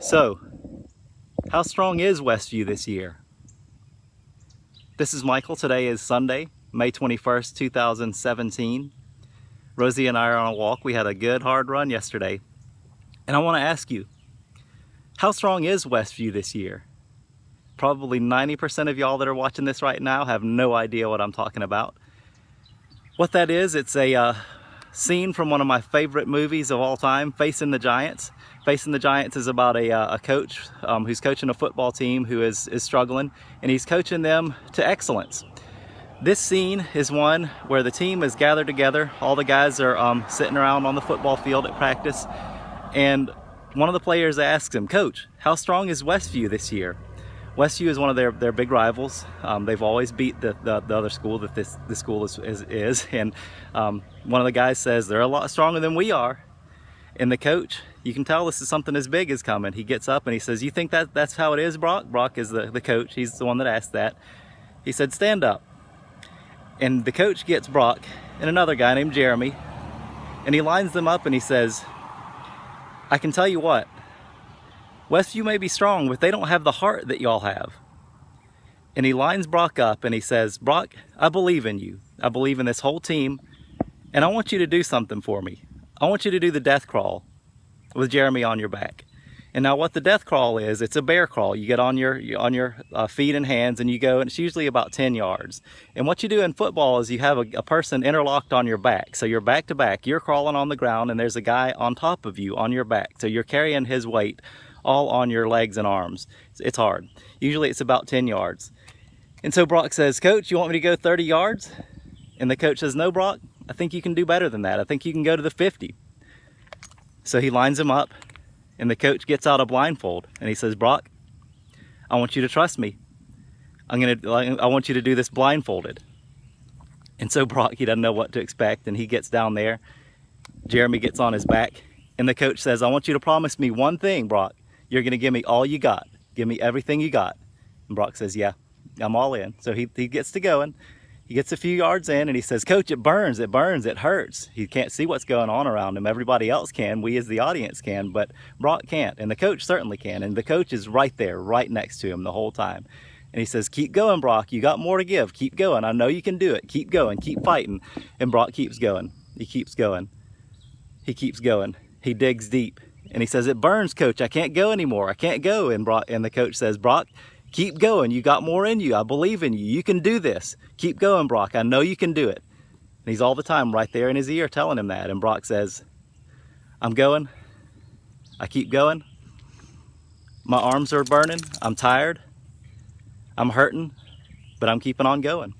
So, how strong is Westview this year? This is Michael. Today is Sunday, May 21st, 2017. Rosie and I are on a walk. We had a good hard run yesterday. And I want to ask you, how strong is Westview this year? Probably 90% of y'all that are watching this right now have no idea what I'm talking about. What that is, it's a scene from one of my favorite movies of all time, Facing the Giants. Facing the Giants is about a coach who's coaching a football team who is struggling, and he's coaching them to excellence. This scene is one where the team is gathered together. All the guys are sitting around on the football field at practice, and one of the players asks him, "Coach, how strong is Westview this year?" Westview is one of their big rivals. They've always beat the other school that this school is. And one of the guys says, "They're a lot stronger than we are." And the coach, you can tell this is something as big is coming. He gets up and he says, "You think that's how it is, Brock?" Brock is the coach. He's the one that asked that. He said, "Stand up." And the coach gets Brock and another guy named Jeremy, and he lines them up and he says, "I can tell you what, Westview may be strong, but they don't have the heart that y'all have." And he lines Brock up and he says, "Brock, I believe in you. I believe in this whole team, and I want you to do something for me. I want you to do the death crawl with Jeremy on your back." And now what the death crawl is, it's a bear crawl. You get on your feet and hands and you go, and it's usually about 10 yards. And what you do in football is you have a person interlocked on your back. So you're back to back, you're crawling on the ground, and there's a guy on top of you on your back. So you're carrying his weight all on your legs and arms. It's hard. Usually it's about 10 yards. And so Brock says, "Coach, you want me to go 30 yards? And the coach says, "No, Brock, I think you can do better than that. I think you can go to the 50. So he lines him up, and the coach gets out a blindfold and he says, "Brock, I want you to trust me. I want you to do this blindfolded." And so Brock, he doesn't know what to expect, and he gets down there. Jeremy gets on his back, and the coach says, "I want you to promise me one thing, Brock. You're going to give me all you got. Give me everything you got." And Brock says, "Yeah, I'm all in." So he gets to going. He gets a few yards in and he says, "Coach, it burns, it hurts." He can't see what's going on around him. Everybody else can, we as the audience can, but Brock can't, and the coach certainly can. And the coach is right there, right next to him the whole time. And he says, "Keep going, Brock, you got more to give. Keep going, I know you can do it. Keep going, keep fighting." And Brock keeps going, he keeps going, he keeps going. He digs deep and he says, "It burns, Coach, I can't go anymore, I can't go." And the coach says, "Brock, keep going, you got more in you, I believe in you, you can do this. Keep going, Brock, I know you can do it." And he's all the time right there in his ear telling him that. And Brock says, "I'm going, I keep going. My arms are burning, I'm tired, I'm hurting, but I'm keeping on going."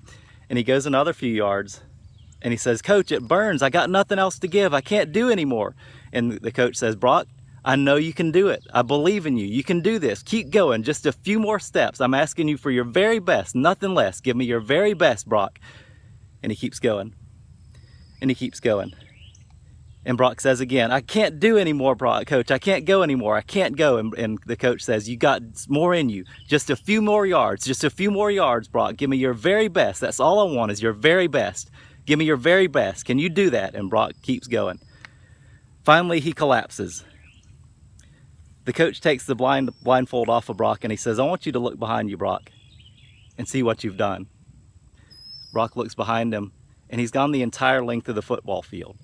And he goes another few yards and he says, "Coach, it burns, I got nothing else to give, I can't do anymore." And the coach says, "Brock, I know you can do it. I believe in you. You can do this. Keep going. Just a few more steps. I'm asking you for your very best, nothing less. Give me your very best, Brock." And he keeps going. And he keeps going. And Brock says again, "I can't do anymore, Brock, Coach. I can't go anymore. I can't go." And the coach says, "You got more in you. Just a few more yards. Just a few more yards, Brock. Give me your very best. That's all I want is your very best. Give me your very best. Can you do that?" And Brock keeps going. Finally, he collapses. The coach takes the blindfold off of Brock and he says, "I want you to look behind you, Brock, and see what you've done." Brock looks behind him and he's gone the entire length of the football field.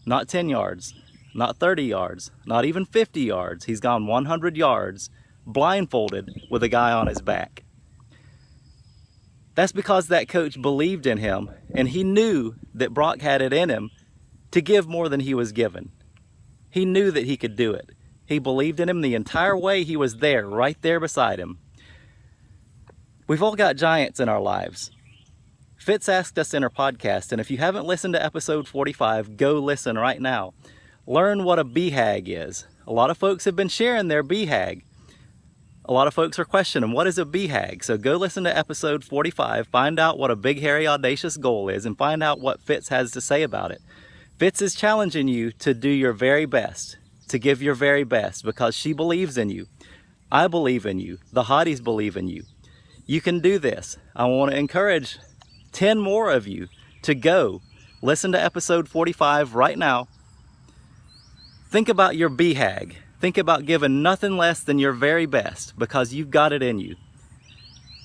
Not 10 yards, not 30 yards, not even 50 yards. He's gone 100 yards blindfolded with a guy on his back. That's because that coach believed in him and he knew that Brock had it in him to give more than he was given. He knew that he could do it. He believed in him the entire way. He was there, right there beside him. We've all got giants in our lives. Fitz asked us in our podcast, and if you haven't listened to episode 45, go listen right now. Learn what a BHAG is. A lot of folks have been sharing their BHAG. A lot of folks are questioning, what is a BHAG? So go listen to episode 45, find out what a big, hairy, audacious goal is, and find out what Fitz has to say about it. Fitz is challenging you to do your very best, to give your very best, because she believes in you. I believe in you. The hotties believe in you. You can do this. I want to encourage 10 more of you to go listen to episode 45 right now. Think about your BHAG. Think about giving nothing less than your very best, because you've got it in you.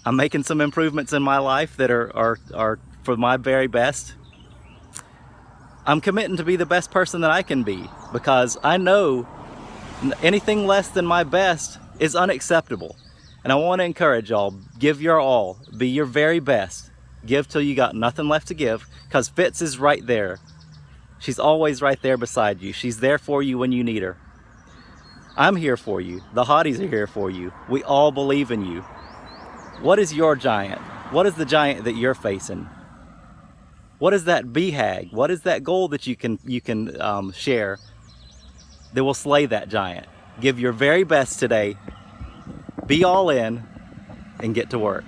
I'm making some improvements in my life that are for my very best. I'm committing to be the best person that I can be, because I know anything less than my best is unacceptable. And I want to encourage y'all, give your all, be your very best. Give till you got nothing left to give, because Fitz is right there. She's always right there beside you. She's there for you when you need her. I'm here for you. The hotties are here for you. We all believe in you. What is your giant? What is the giant that you're facing? What is that BHAG? What is that goal that you can share that will slay that giant? Give your very best today. Be all in and get to work.